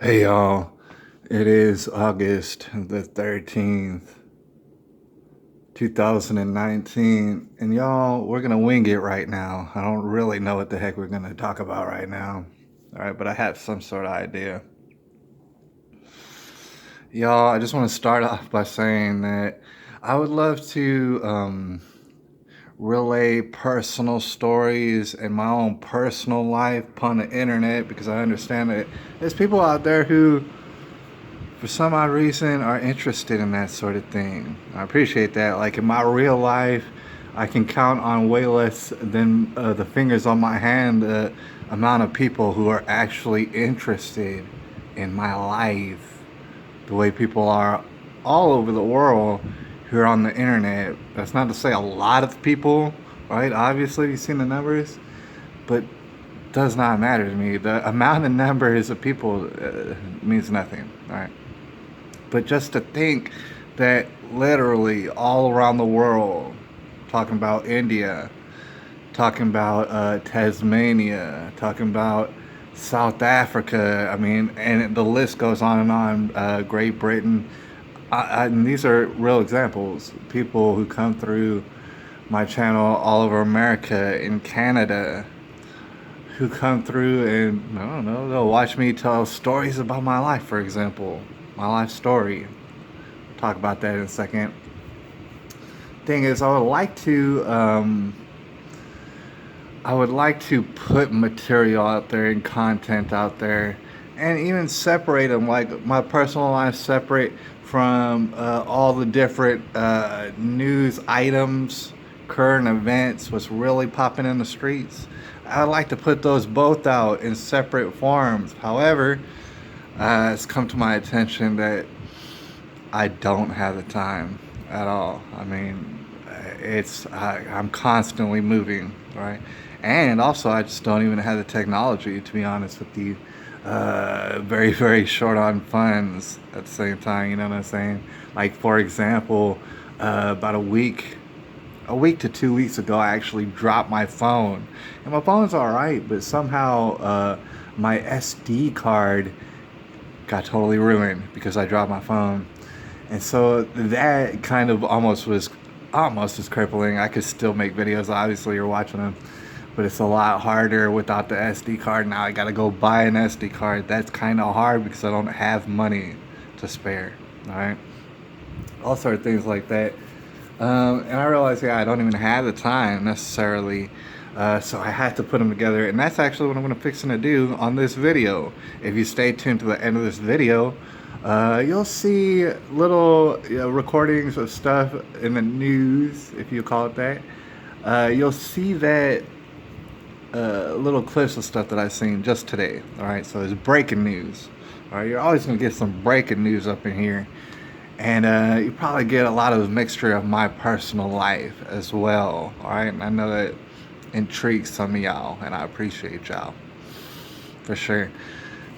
Hey y'all, it is August the 13th, 2019, and y'all, we're gonna wing it right now. I don't really know what the heck we're gonna talk about right now. All right, but I have some sort of idea. Y'all, I just want to start off by saying that I would love to relay personal stories and my own personal life upon the internet because I understand that there's people out there who for some odd reason are interested in that sort of thing. I appreciate that. Like in my real life, I can count on way less than the fingers on my hand the amount of people who are actually interested in my life. The way people are all over the world who are on the internet. That's not to say a lot of people, right? Obviously, you've seen the numbers, but does not matter to me. The amount of numbers of people means nothing, right? But just to think that literally all around the world, talking about India, talking about Tasmania, talking about South Africa, I mean, and the list goes on and on, Great Britain. And these are real examples. People who come through my channel all over America, in Canada, who come through and, I don't know, they'll watch me tell stories about my life, for example. My life story. Talk about that in a second. Thing is, I would like to put material out there and content out there, and even separate them, like my personal life separate from all the different news items, current events, what's really popping in the streets. I'd like to put those both out in separate forms. However, it's come to my attention that I don't have the time at all. I mean, I'm constantly moving, right? And also, I just don't even have the technology, to be honest with you. Very, very short on funds at the same time. You know what I'm saying? Like, for example, about a week to 2 weeks ago, I actually dropped my phone, and my phone's all right, but somehow my SD card got totally ruined because I dropped my phone. And so that kind of almost as crippling. I could still make videos, obviously, you're watching them, but it's a lot harder without the SD card. Now I gotta go buy an SD card. That's kind of hard because I don't have money to spare. All right, all sort of things like that. And I realized, yeah, I don't even have the time necessarily. So I had to put them together, and that's actually what I'm going to fixing to do on this video. If you stay tuned to the end of this video, you'll see little recordings of stuff in the news, if you call it that. You'll see that little clips of stuff that I've seen just today. All right, so it's breaking news. All right, you're always going to get some breaking news up in here. And you probably get a lot of a mixture of my personal life as well. All right, and I know that intrigues some of y'all, and I appreciate y'all for sure.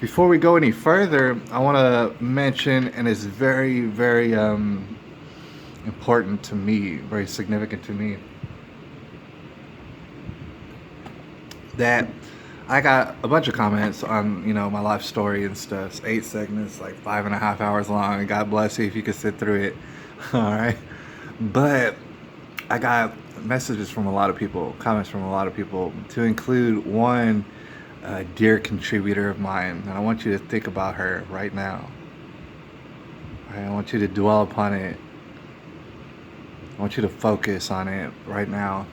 Before we go any further, I want to mention, and it's very, very important to me, very significant to me, that I got a bunch of comments on, my life story and stuff. It's 8 segments, like 5.5 hours long. And God bless you if you could sit through it. All right. But I got messages from a lot of people, comments from a lot of people, to include one dear contributor of mine. And I want you to think about her right now. All right, I want you to dwell upon it. I want you to focus on it right now.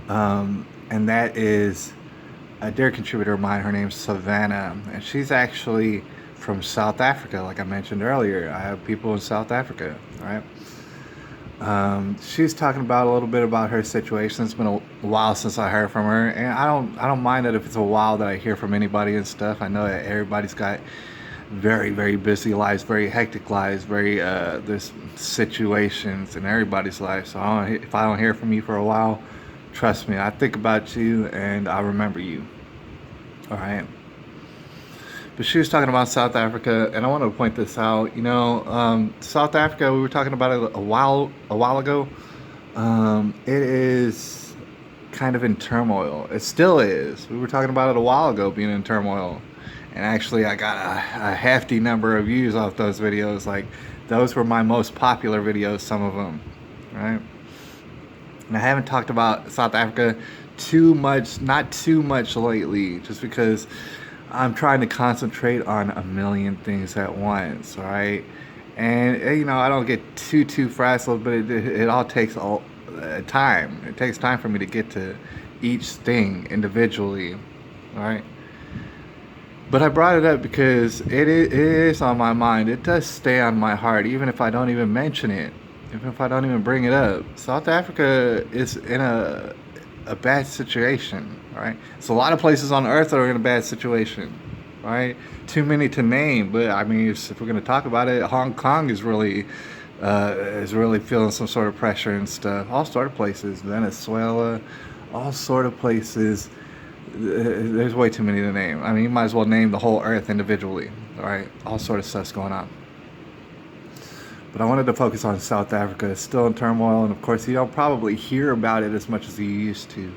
And that is a dear contributor of mine. Her name's Savannah, and she's actually from South Africa, like I mentioned earlier. I have people in South Africa, right? She's talking about a little bit about her situation. It's been a while since I heard from her, and I don't mind it if it's a while that I hear from anybody and stuff. I know that everybody's got very, very busy lives, very hectic lives, there's situations in everybody's life. So if I don't hear from you for a while, trust me, I think about you and I remember you. All right. But she was talking about South Africa, and I want to point this out. South Africa, we were talking about it a while ago. It is kind of in turmoil. It still is. We were talking about it a while ago, being in turmoil, and actually I got a hefty number of views off those videos. Like, those were my most popular videos, some of them, right? And I haven't talked about South Africa too much, not too much lately, just because I'm trying to concentrate on a million things at once, right? And I don't get too frazzled, but it all takes time. It takes time for me to get to each thing individually, right? But I brought it up because it is on my mind. It does stay on my heart, even if I don't even mention it, even if I don't even bring it up. South Africa is in a bad situation, right? It's a lot of places on earth that are in a bad situation, right? Too many to name, but I mean, if we're going to talk about it, Hong Kong is really feeling some sort of pressure and stuff. All sort of places, Venezuela, all sort of places. There's way too many to name. I mean, you might as well name the whole earth individually, all right? All sort of stuff's going on. But I wanted to focus on South Africa. It's still in turmoil, and of course, you don't probably hear about it as much as you used to,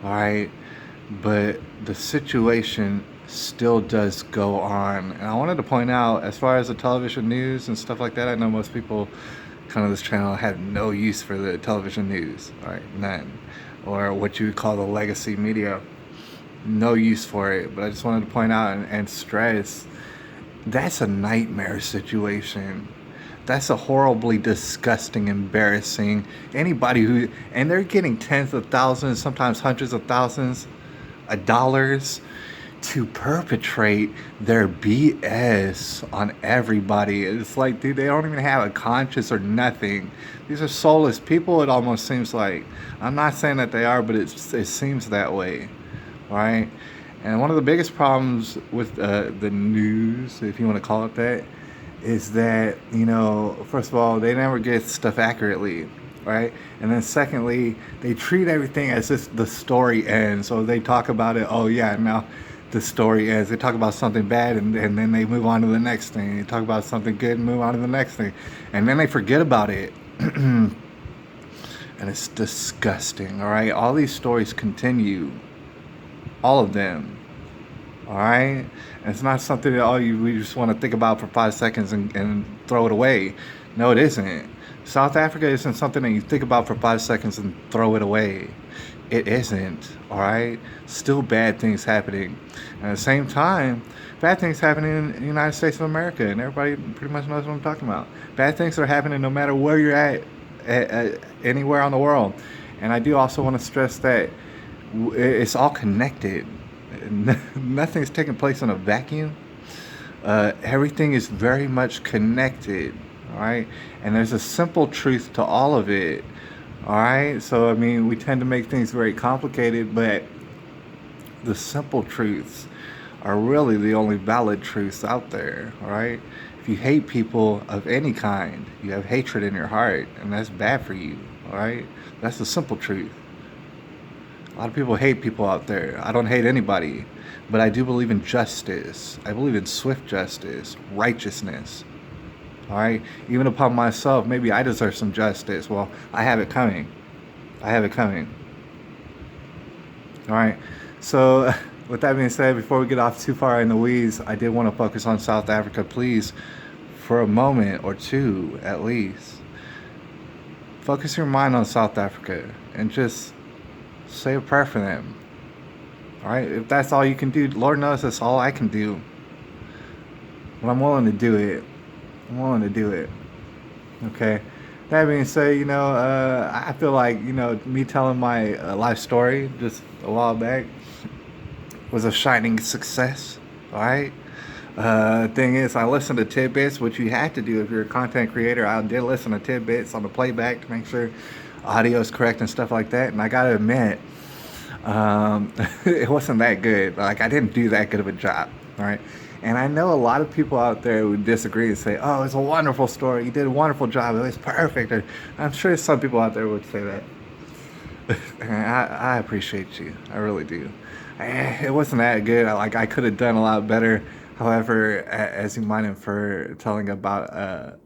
all right? But the situation still does go on. And I wanted to point out, as far as the television news and stuff like that, I know most people kind of this channel have no use for the television news, all right? None. Or what you would call the legacy media. No use for it. But I just wanted to point out and stress, that's a nightmare situation. That's a horribly disgusting, embarrassing. Anybody and they're getting tens of thousands, sometimes hundreds of thousands of dollars to perpetrate their BS on everybody. It's like, dude, they don't even have a conscience or nothing. These are soulless people, it almost seems like. I'm not saying that they are, but it seems that way, right? And one of the biggest problems with the news, if you want to call it that, is that, first of all, they never get stuff accurately, right? And then secondly, they treat everything as if the story ends. So they talk about it, oh yeah, now the story ends. They talk about something bad and then they move on to the next thing. They talk about something good and move on to the next thing. And then they forget about it. And it's disgusting, all right? All these stories continue. All of them. All right? And it's not something that we just want to think about for 5 seconds and throw it away. No, it isn't. South Africa isn't something that you think about for 5 seconds and throw it away. It isn't, all right? Still bad things happening. And at the same time, bad things happening in the United States of America, and everybody pretty much knows what I'm talking about. Bad things are happening no matter where you're at anywhere on the world. And I do also want to stress that it's all connected. Nothing's taking place in a vacuum. Everything is very much connected, all right? And there's a simple truth to all of it. All right, so I mean, we tend to make things very complicated, but the simple truths are really the only valid truths out there. All right, if you hate people of any kind, you have hatred in your heart, and that's bad for you. All right, that's the simple truth. A lot of people hate people out there. I don't hate anybody, but I do believe in justice. I believe in swift justice, righteousness. All right, even upon myself, maybe I deserve some justice. Well, I have it coming. I have it coming. All right, so with that being said, before we get off too far in the weeds, I did want to focus on South Africa, please, for a moment or two at least. Focus your mind on South Africa and just say a prayer for them. All right, if that's all you can do, Lord knows that's all I can do. But I'm willing to do it. I'm willing to do it. Okay. That being said, I feel like, me telling my life story just a while back was a shining success. All right. Thing is, I listened to tidbits, which you have to do if you're a content creator. I did listen to tidbits on the playback to make sure audio is correct and stuff like that. And I got to admit, it wasn't that good. Like, I didn't do that good of a job. All right. And I know a lot of people out there would disagree and say, oh, it's a wonderful story. You did a wonderful job. It was perfect. And I'm sure some people out there would say that. I appreciate you. I really do. It wasn't that good. I could have done a lot better. However, as you might infer, telling about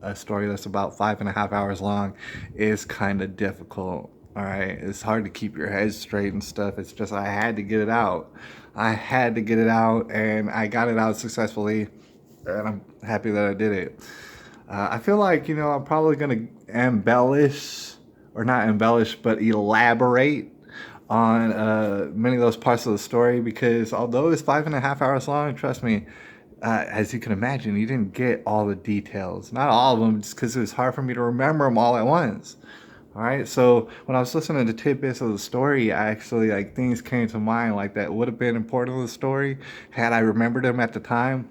a story that's about 5.5 hours long is kind of difficult. All right, it's hard to keep your head straight and stuff. It's just I had to get it out. I had to get it out, and I got it out successfully, and I'm happy that I did it. I feel like, I'm probably going to embellish, or not embellish, but elaborate on many of those parts of the story because although it's 5.5 hours long, trust me, as you can imagine, you didn't get all the details. Not all of them, just because it was hard for me to remember them all at once. All right, so when I was listening to tidbits of the story, I actually like things came to mind like that would have been important to the story had I remembered them at the time.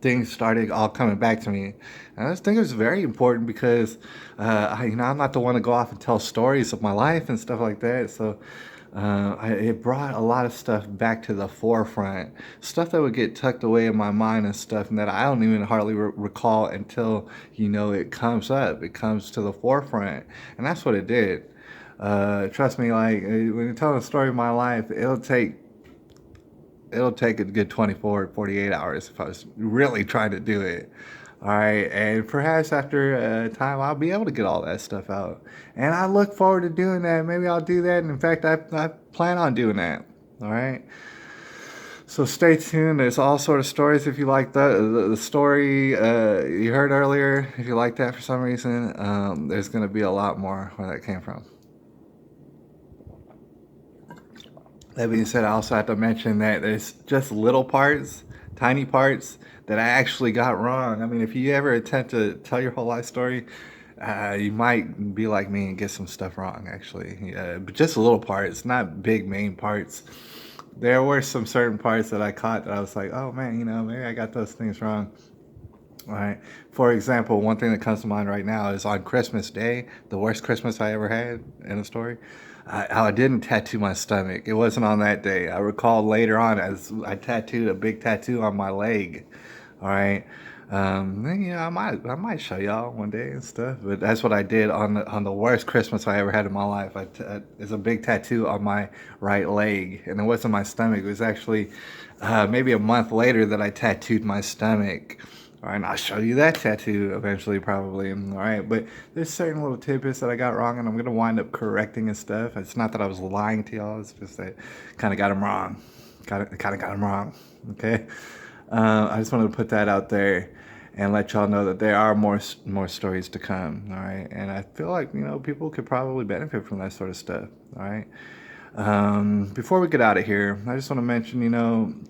Things started all coming back to me, and I just think it was very important because, I'm not the one to go off and tell stories of my life and stuff like that. So, it brought a lot of stuff back to the forefront, stuff that would get tucked away in my mind and stuff, and that I don't even hardly recall until it comes up, it comes to the forefront, and that's what it did. Trust me, like when you tell the story of my life, it'll take a good 24 to 48 hours if I was really trying to do it. All right, and perhaps after time, I'll be able to get all that stuff out. And I look forward to doing that. Maybe I'll do that. And in fact, I plan on doing that. All right. So stay tuned. There's all sort of stories if you like the story you heard earlier. If you like that for some reason, there's going to be a lot more where that came from. That being said, I also have to mention that there's just little parts, tiny parts that I actually got wrong. I mean, if you ever attempt to tell your whole life story, you might be like me and get some stuff wrong, actually. But just little parts, not big main parts. There were some certain parts that I caught that I was like, oh man, maybe I got those things wrong. All right. For example, one thing that comes to mind right now is on Christmas Day, the worst Christmas I ever had in a story. I didn't tattoo my stomach. It wasn't on that day. I recall later on as I tattooed a big tattoo on my leg. All right. I might show y'all one day and stuff. But that's what I did on the worst Christmas I ever had in my life. It's a big tattoo on my right leg, and it wasn't my stomach. It was actually maybe a month later that I tattooed my stomach. All right, and I'll show you that tattoo eventually, probably. All right, but there's certain little tidbits that I got wrong, and I'm gonna wind up correcting and stuff. It's not that I was lying to y'all; it's just that kind of got them wrong. Kind of got them wrong. Okay, I just wanted to put that out there and let y'all know that there are more stories to come. All right, and I feel like people could probably benefit from that sort of stuff. All right. Before we get out of here, I just want to mention,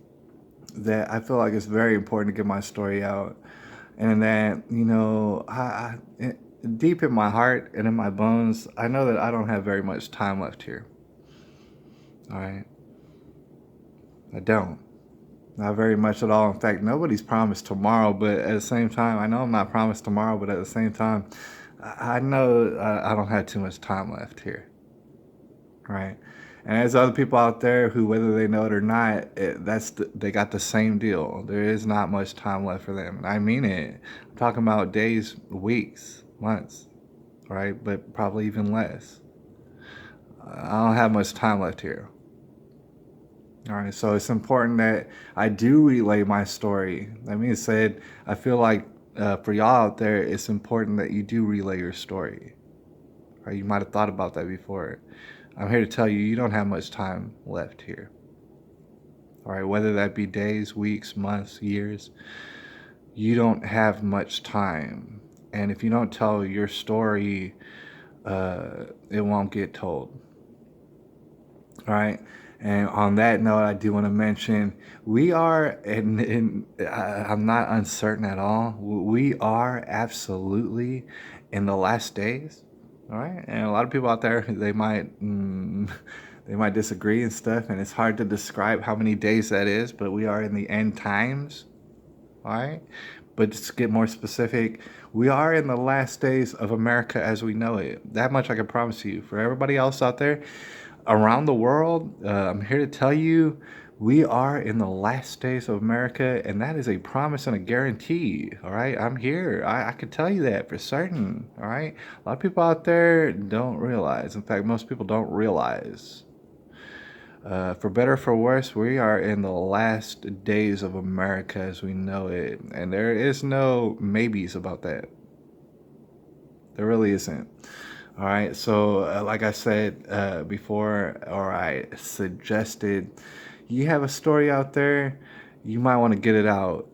that I feel like it's very important to get my story out, and that deep in my heart and in my bones, I know that I don't have very much time left here. All right, I don't. Not very much at all. In fact, nobody's promised tomorrow, but at the same time, I know I'm not promised tomorrow, but at the same time, I know I don't have too much time left here. Right. And there's other people out there who, whether they know it or not, they got the same deal. There is not much time left for them. And I mean it. I'm talking about days, weeks, months, right? But probably even less. I don't have much time left here. All right. So it's important that I do relay my story. That being said, I feel like for y'all out there, it's important that you do relay your story. Right? You might have thought about that before. I'm here to tell you, you don't have much time left here. All right, whether that be days, weeks, months, years, you don't have much time. And if you don't tell your story, it won't get told. All right. And on that note, I do want to mention we are, and I'm not uncertain at all, we are absolutely in the last days. All right. And a lot of people out there, they might disagree and stuff. And it's hard to describe how many days that is, but we are in the end times. All right. But just to get more specific, we are in the last days of America as we know it. That much I can promise you. For everybody else out there, around the world, I'm here to tell you we are in the last days of America, and that is a promise and a guarantee. All right, I'm here. I can tell you that for certain. All right, a lot of people out there don't realize. In fact, most people don't realize. For better or for worse, we are in the last days of America as we know it, and there is no maybes about that. There really isn't. All right. So, like I said before, or I suggested, you have a story out there, you might want to get it out.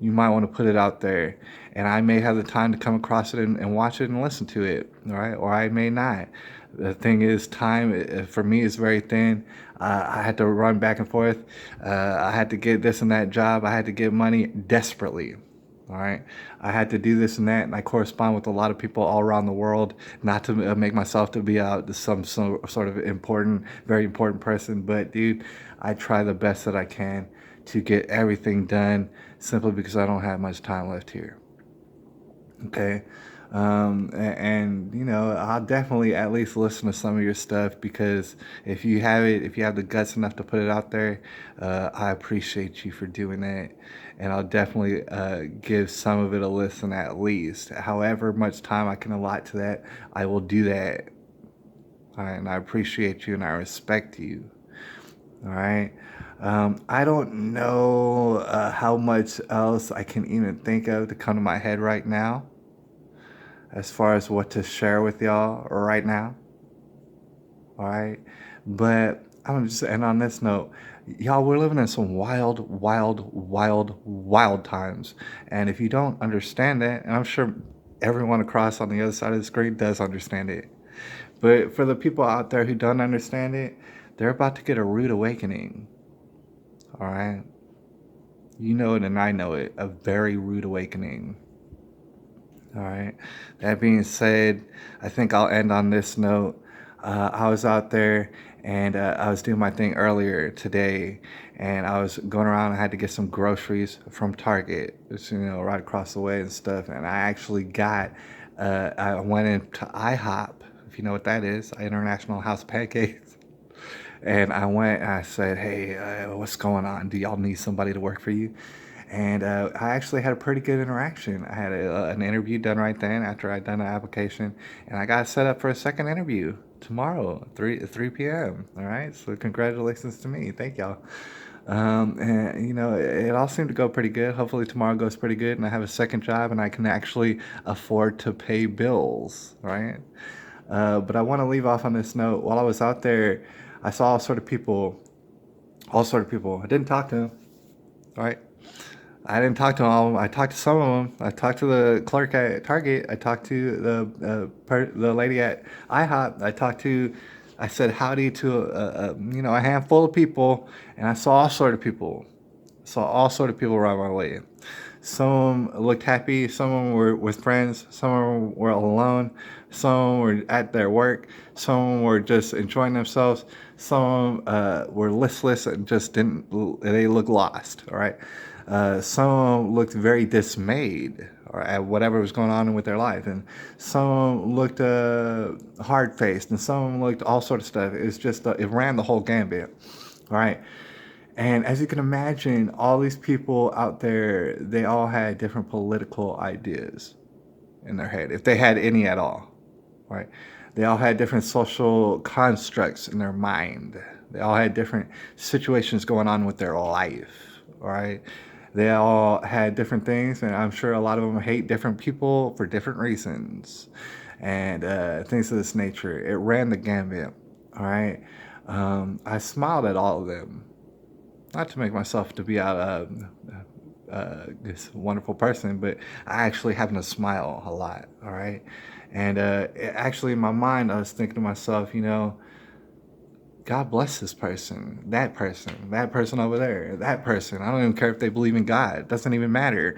You might want to put it out there. And I may have the time to come across it and watch it and listen to it. All right. Or I may not. The thing is, time for me is very thin. I had to run back and forth. I had to get this and that job. I had to get money desperately. All right. I had to do this and that, and I correspond with a lot of people all around the world. Not to make myself to be out some sort of important, very important person, but dude, I try the best that I can to get everything done simply because I don't have much time left here. Okay. And you know, I'll definitely at least listen to some of your stuff, because if you have it, if you have the guts enough to put it out there, I appreciate you for doing that. And I'll definitely give some of it a listen at least. However much time I can allot to that, I will do that. All right, and I appreciate you and I respect you. All right. I don't know how much else I can even think of to come to my head right now as far as what to share with y'all right now. All right. But I'm just, and on this note, y'all, we're living in some wild, wild, wild, wild times. And if you don't understand that, and I'm sure everyone across on the other side of the screen does understand it, but for the people out there who don't understand it, they're about to get a rude awakening. All right. You know it and I know it. A very rude awakening. All right. That being said, I think I'll end on this note. I was out there and I was doing my thing earlier today, and I was going around. I had to get some groceries from Target, just, you know, right across the way and stuff. And I actually got, I went into IHOP, if you know what that is, International House Pancakes. And I went and I said, hey, what's going on? Do y'all need somebody to work for you? And I actually had a pretty good interaction. I had an interview done right then after I'd done an application, and I got set up for a second interview tomorrow, 3 p.m. All right, so congratulations to me. Thank y'all. And you know, it all seemed to go pretty good. Hopefully tomorrow goes pretty good, and I have a second job, and I can actually afford to pay bills. Right. But I want to leave off on this note. While I was out there, I saw all sort of people. All sort of people. I didn't talk to them. All right. I didn't talk to all of them. I talked to some of them. I talked to the clerk at Target. I talked to the lady at IHOP. I said howdy to you know, a handful of people, and I saw all sort of people. Saw all sort of people around my way. Some of them looked happy. Some of them were with friends. Some of them were alone. Some of them were at their work. Some of them were just enjoying themselves. Some of them were listless and just didn't. They looked lost. All right. Some of them looked very dismayed at whatever was going on with their life, and some of them looked hard faced, and some of them looked all sort of stuff. It's just it ran the whole gambit. All right. And as you can imagine, all these people out there, they all had different political ideas in their head, if they had any at all, right? They all had different social constructs in their mind. They all had different situations going on with their life, right? They all had different things, and I'm sure a lot of them hate different people for different reasons, and things of this nature. It ran the gambit, all right? I smiled at all of them, not to make myself to be out this wonderful person, but I actually happen to smile a lot. All right. And actually, in my mind, I was thinking to myself, you know, God bless this person, that person over there, that person. I don't even care if they believe in God. It doesn't even matter.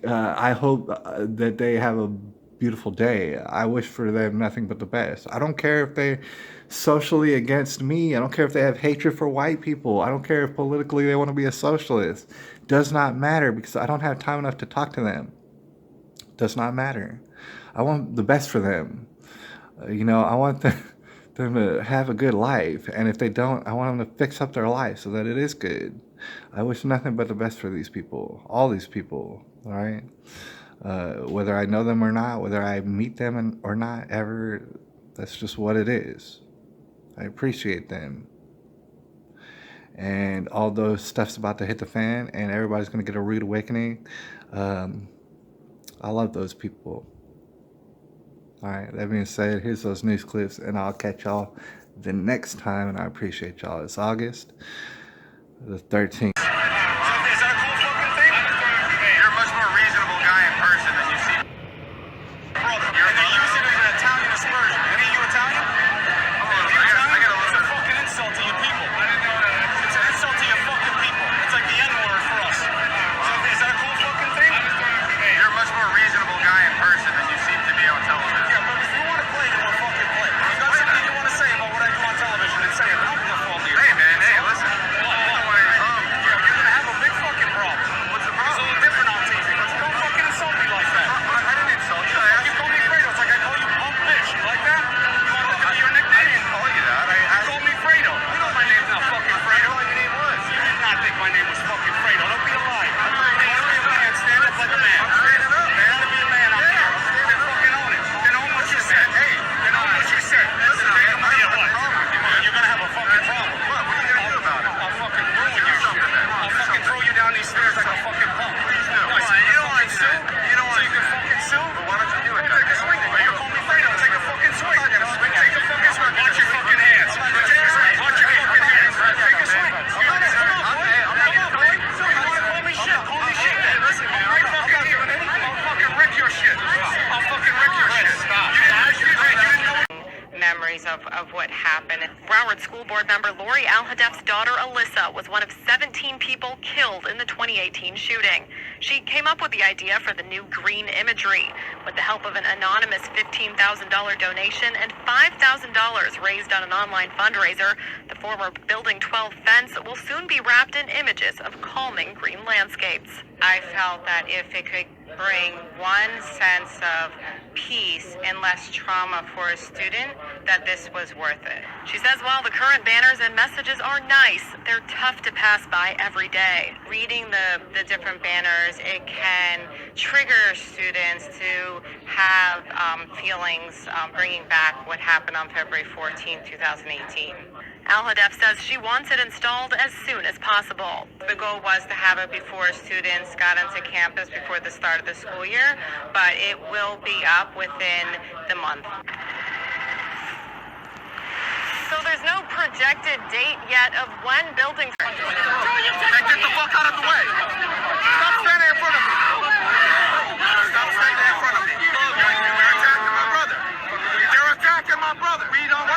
I hope that they have a beautiful day. I wish for them nothing but the best. I don't care if they're socially against me. I don't care if they have hatred for white people. I don't care if politically they want to be a socialist. Does not matter, because I don't have time enough to talk to them. Does not matter. I want the best for them. You know, I want them to have a good life. And if they don't, I want them to fix up their life so that it is good. I wish nothing but the best for these people, all these people, all right? Whether I know them or not, whether I meet them or not ever, that's just what it is. I appreciate them. And all those stuff's about to hit the fan, and everybody's going to get a rude awakening. I love those people. Alright, that being said, here's those news clips, and I'll catch y'all the next time, and I appreciate y'all. It's August the 13th. Memories of what happened. Broward School Board member Lori Alhadeff's daughter Alyssa was one of 17 people killed in the 2018 shooting. She came up with the idea for the new green imagery. With the help of an anonymous $15,000 donation and $5,000 raised on an online fundraiser, the former Building 12 fence will soon be wrapped in images of calming green landscapes. I felt that if it could bring one sense of peace and less trauma for a student, that this was worth it. She says while the current banners and messages are nice, they're tough to pass by every day. Reading the different banners, it can trigger students to have feelings bringing back what happened on February 14, 2018. Alhadeff says she wants it installed as soon as possible. The goal was to have it before students got into campus before the start of the school year, but it will be up within the month. So there's no projected date yet of when buildings... Hey, get the fuck out of the way! Stop standing in front of me! Stop standing in front of me! They're attacking my brother! They're attacking my brother! We don't